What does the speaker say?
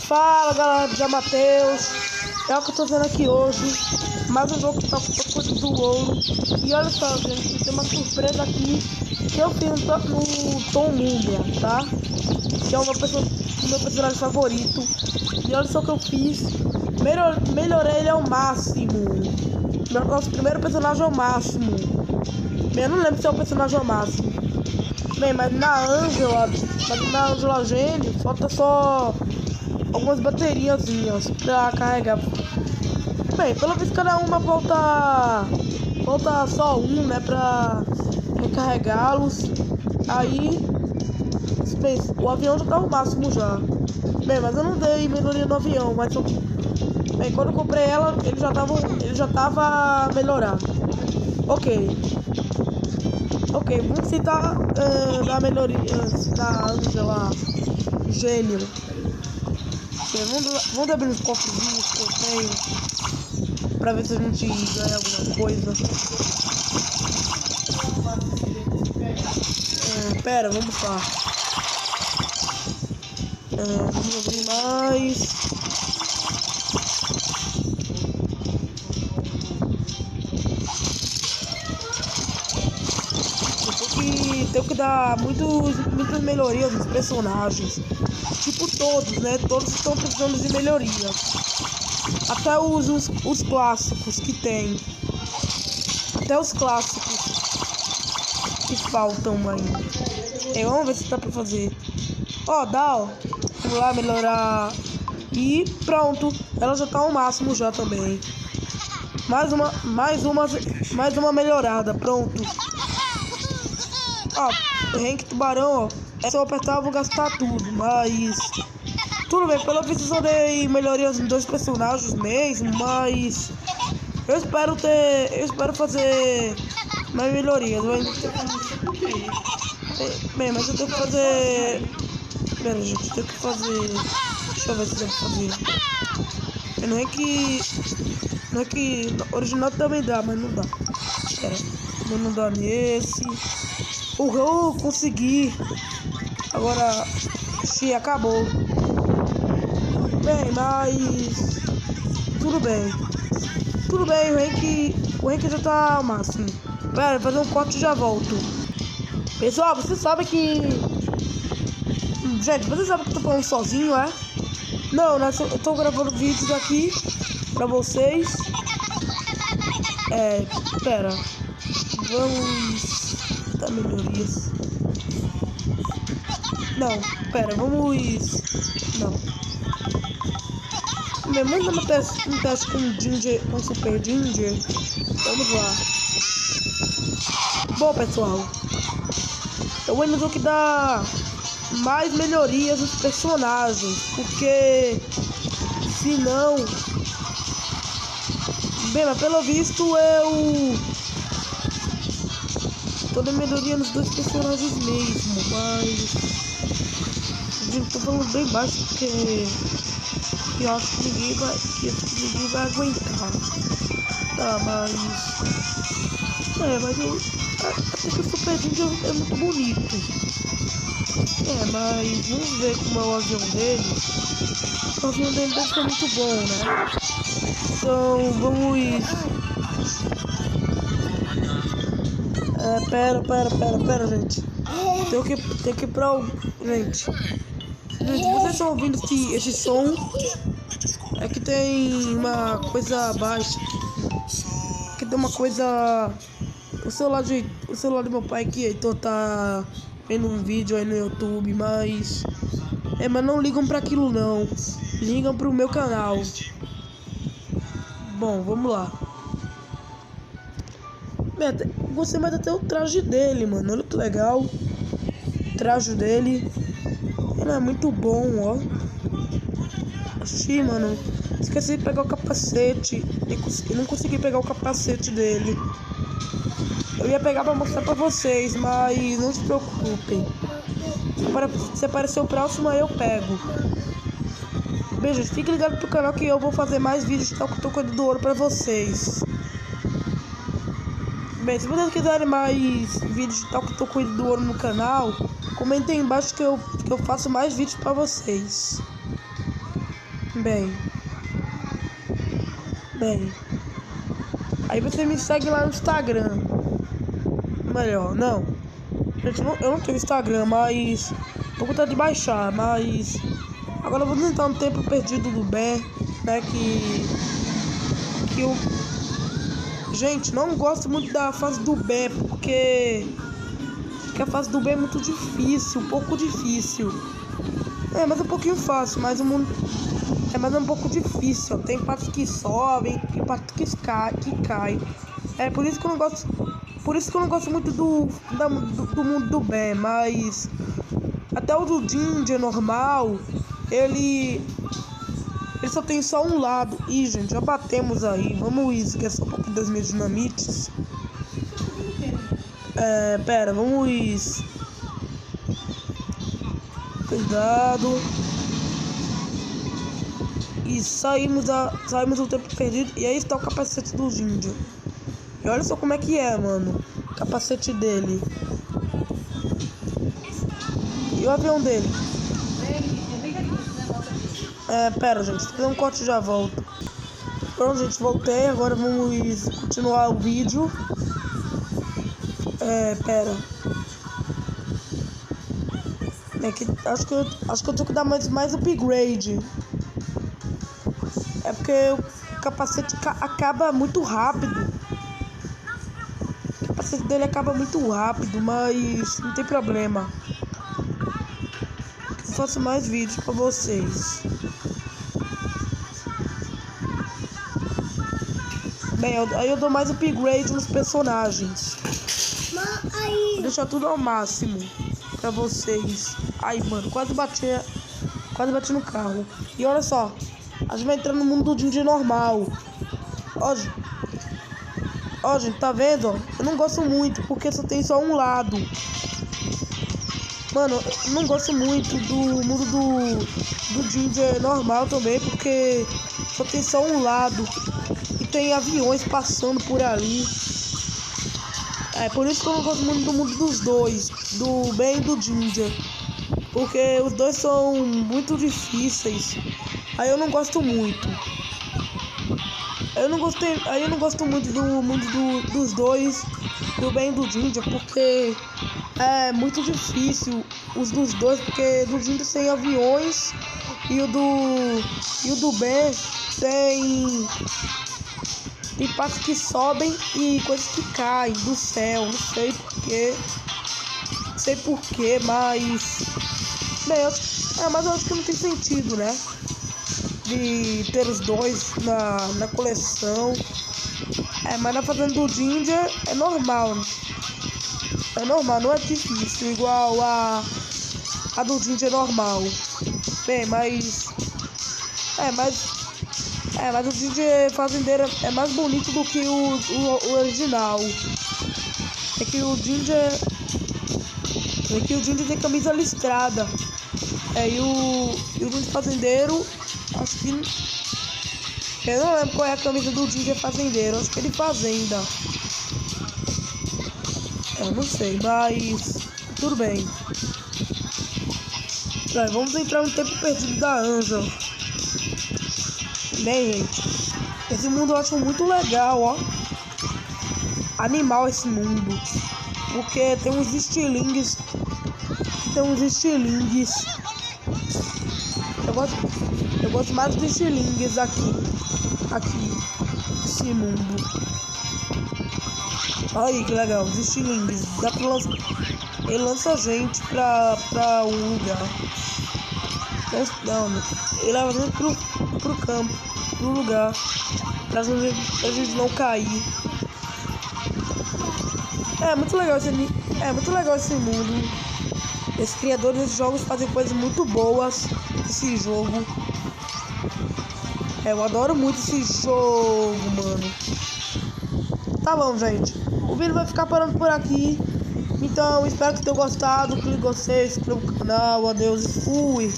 Fala galera, já Matheus. É o que eu tô vendo aqui hoje. Mais um jogo que tá com coisa do ouro. E olha só, gente, tem uma surpresa aqui que eu fiz no Tom Mumbia, tá? Que é o meu personagem favorito. E olha só o que eu fiz. Melhorei ele ao máximo. Nosso primeiro personagem ao máximo. Bem, eu não lembro se é o personagem ao máximo. Bem, mas na Ângela Gênio falta só algumas bateriazinhas pra carregar. Bem, pelo visto cada uma falta só um, né, pra recarregá-los. Aí, bem, o avião já tá ao máximo já. Bem, mas eu não dei melhoria no avião, mas bem, quando eu comprei ela, ele já tava melhorado. Ok, vamos citar da melhoria da Ângela Gênio. Vamos abrir os cofrezinhos que eu tenho pra ver se a gente ganha alguma coisa. Pera, vamos lá. Vamos abrir mais. Tenho que dar muitas melhorias nos personagens. Tipo todos, né? Todos estão precisando de melhoria. Até os clássicos que tem. Até os clássicos que faltam ainda. Vamos ver se dá pra fazer. Dá. Vamos lá melhorar. E pronto. Ela já tá ao máximo já também. Mais uma melhorada. Pronto. Rank tubarão, é só apertar, eu vou gastar tudo, mas tudo bem, pelo visto eu dei melhorias em 2 personagens mesmo, mas eu espero fazer mais melhorias. Bem, mas eu tenho que fazer. Pera, gente, eu tenho que fazer. Deixa eu ver se dá pra fazer. Não é que original também dá, mas não dá. Pera, não dá nesse. Consegui. Agora, acabou. Bem, mas tudo bem, o rank já tá ao máximo. Pera, vou fazer um corte e já volto. Pessoal, você sabe que... Gente, você sabe que eu tô falando sozinho, é? Não, né? Eu tô gravando vídeos aqui pra vocês. Pera. Vamos dar melhorias. Não, pera, vamos... Não. Vamos dar um teste com Super Ginger. Vamos lá. Bom, pessoal, eu ainda tenho que dar mais melhorias nos personagens, porque senão... Bem, mas pelo visto eu tô dando melhoria nos 2 personagens mesmo, mas eu tô falando bem baixo porque eu acho que ninguém vai aguentar. Tá, mas até que o Super Ginger é muito bonito. Mas vamos ver como é o avião dele. O avião dele deve ser muito bom, né? Então vamos... Pera, gente. Tem que ir pra o... Gente, vocês estão ouvindo esse som? É que tem uma coisa baixa. Que tem uma coisa... O celular do meu pai que então tá vendo um vídeo aí no YouTube, mas não ligam pra aquilo não. Ligam pro meu canal. Bom, vamos lá. Gostei mais até o traje dele, mano. Olha que legal. O traje dele. Ele é muito bom, ó. Oxi, mano. Esqueci de pegar o capacete. Eu não consegui pegar o capacete dele. Eu ia pegar pra mostrar pra vocês, mas não se preocupem. Se aparecer o próximo, aí eu pego. Beijo, fique ligado pro canal que eu vou fazer mais vídeos de Toco do Ouro pra vocês. Bem, se vocês quiserem mais vídeos de Toco do Ouro no canal, comentem aí embaixo que eu faço mais vídeos pra vocês. Bem. Aí você me segue lá no Instagram. Melhor, não. Gente, eu não tenho Instagram, mas tô com vontade de baixar, mas agora eu vou tentar um tempo perdido do Ben, né? Que eu, gente, não gosto muito da fase do Ben, porque a fase do Ben é muito difícil, um pouco difícil. Mas é um pouquinho fácil, mas o mundo mas é um pouco difícil. Tem partes que sobem e partes que caem. É por isso que eu não gosto. Por isso que eu não gosto muito do mundo do Ben, mas até o do Ginger normal, ele só tem só um lado. Ih, gente, já batemos aí. Vamos esquecer um pouco das minhas dinamites. Pera, vamos. Cuidado. E saímos do tempo perdido. E aí está o capacete do Ginger. E olha só como é que é, mano. O capacete dele. E o avião dele. Pera, gente. Se fizer um corte já volto. Pronto, gente. Voltei. Agora vamos continuar o vídeo. Pera. Acho que eu tenho que dar mais upgrade. É porque o capacete acaba muito rápido. O capacete dele acaba muito rápido, mas não tem problema. Eu faço mais vídeos pra vocês. Bem, aí eu dou mais upgrade nos personagens. Vou deixar tudo ao máximo pra vocês. Ai, mano, quase bati no carro. E olha só, a gente vai entrar no mundo do Ginger normal. Ó, gente, tá vendo? Eu não gosto muito, porque só tem só um lado. Mano, eu não gosto muito do mundo do Ginger normal também, porque só tem só um lado. E tem aviões passando por ali. Por isso que eu não gosto muito do mundo dos dois, do Ben e do Ginger. Porque os dois são muito difíceis. Aí eu não gosto muito. Aí eu não gosto muito do mundo dos dois, do Ben e do Ginger, porque é muito difícil os dos dois, porque do Ginger tem aviões e o do Ben tem partes que sobem e coisas que caem do céu. Não sei porquê, mas mas eu acho que não tem sentido, né? De ter os dois na coleção. Mas na fazenda do Ginger é normal. É normal, não é difícil igual a do Ginger normal. Bem, mas o Ginger fazendeiro é mais bonito do que o original. É que o Ginger tem camisa listrada. E o Ginger fazendeiro, acho que eu não lembro qual é a camisa do Ginger fazendeiro. Acho que ele fazenda. Eu não sei, mas tudo bem. Vamos entrar no tempo perdido da Angel. Bem, gente, esse mundo eu acho muito legal, ó. Animal esse mundo. Porque tem uns estilingues. Eu gosto mais dos estilingues aqui. Esse mundo. Olha aí que legal, os estilingues. Dá pra lançar. Ele lança a gente pra um lugar. Não, ele leva a gente pro campo, pro lugar, pra gente não cair. É muito legal esse mundo. Esses criadores desses jogos fazem coisas muito boas nesse jogo. Eu adoro muito esse jogo, mano. Tá bom, gente. O vídeo vai ficar parando por aqui. Então, espero que tenham gostado. Clique em gostei, se inscreva no canal. Adeus e fui.